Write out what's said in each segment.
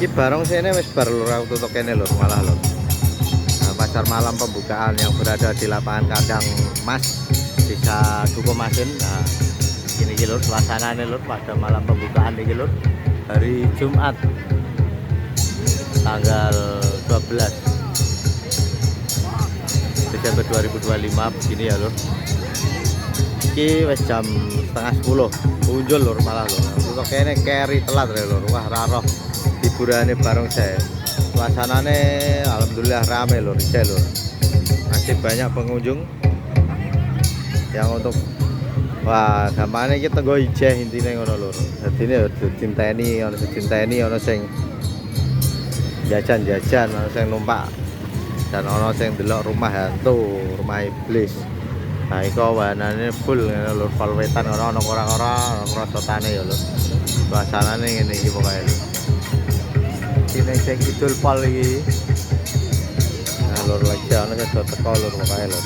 Iki barong sini wis bar lur aku tutuk kene lur malah lur. Nah, pasar malam pembukaan yang berada di lapangan Kandang Mas Desa Dukumasin. Nah, ini lur suasanane lur pada malam pembukaan iki lur hari Jumat tanggal 12 Desember 2025 begini ya lur. Iki wis jam setengah 10 muncul lur malah lur. Tutuk kene keri telat ya lur. Wah raroh hiburannya bareng saya. Suasanane alhamdulillah rame lur, lur. Masih banyak pengunjung yang untuk wah gampangnya kita nggo ijeh intine ngono lur. Dadine dicinteni ono sing jajan-jajan, ono sing numpak dan ono sing delok rumah hantu, rumah iblis. Nah, iku wahanane full ngene lur, pol wetan ono ora-ora, ono krosotane ya lur. Suasanane ngene iki pokoke lur. Sini sing kidul pol iki. Nah, lur lagi ono sing teko lur pokoke lur.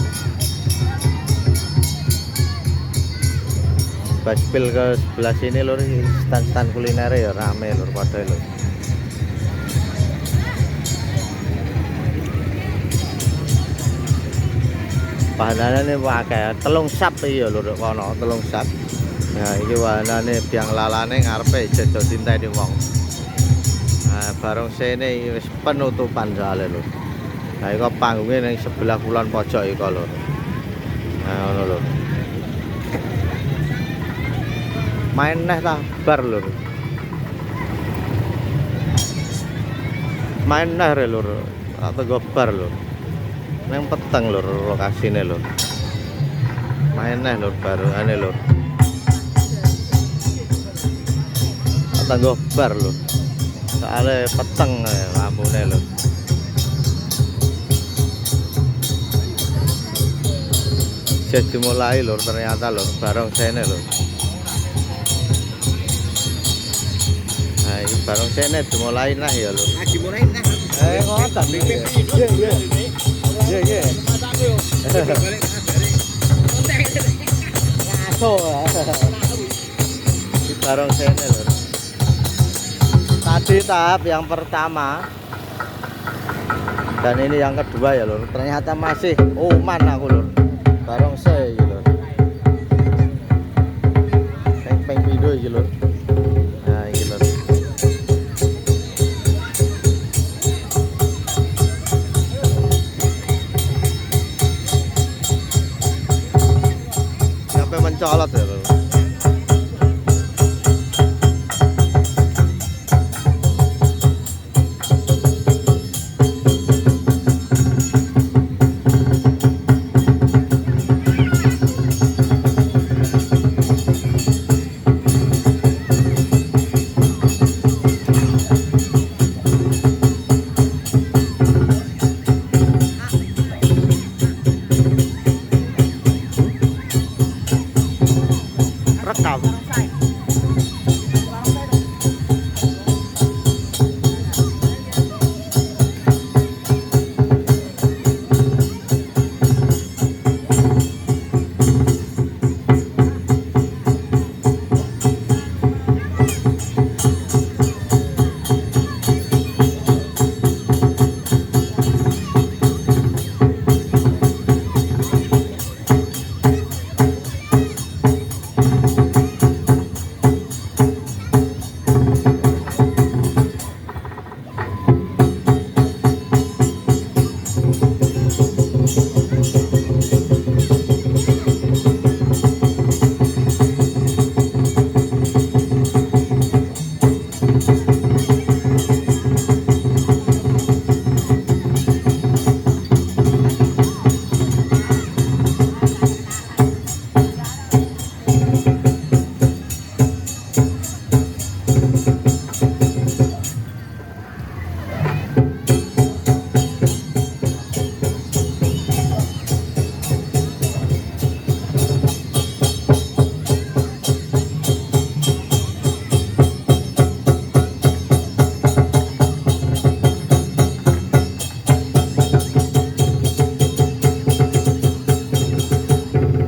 Baspil ke sebelah sini lur, stand-stand kuliner ya rame lur padha lur. Wahanane wae telung sap iki ya lur kono, telung sap. Nah, iki wahanane biang lalane ngarepe jejo dinteni wong. Nah, bareng sene iki wis penutupan soalé lur. Nah, iku panggunge ning sebelah kulon pojok iku lur. Nah, ngono lur. Main neh ta bar lur. Main neh re lur. Atau go bar lur. Neng peteng lur lokasine lur. Main neh lur barane lur. Atau go bar lur. Soale peteng lampune lur. Jadi mulai lur ternyata lur bareng sene lur. Nah, ini bareng sene dimulai nah ya lur. Nah, dimulai nah. Ngoten iki. Iya. Iya. Ngaso. Di bareng sene lur. Tadi tahap yang pertama dan ini yang kedua ya lur. Ternyata masih oman aku lur. Bareng se iki lur. Sing ping pindho iki lur. Nah, iki lur. Sampai mencolot ya lur.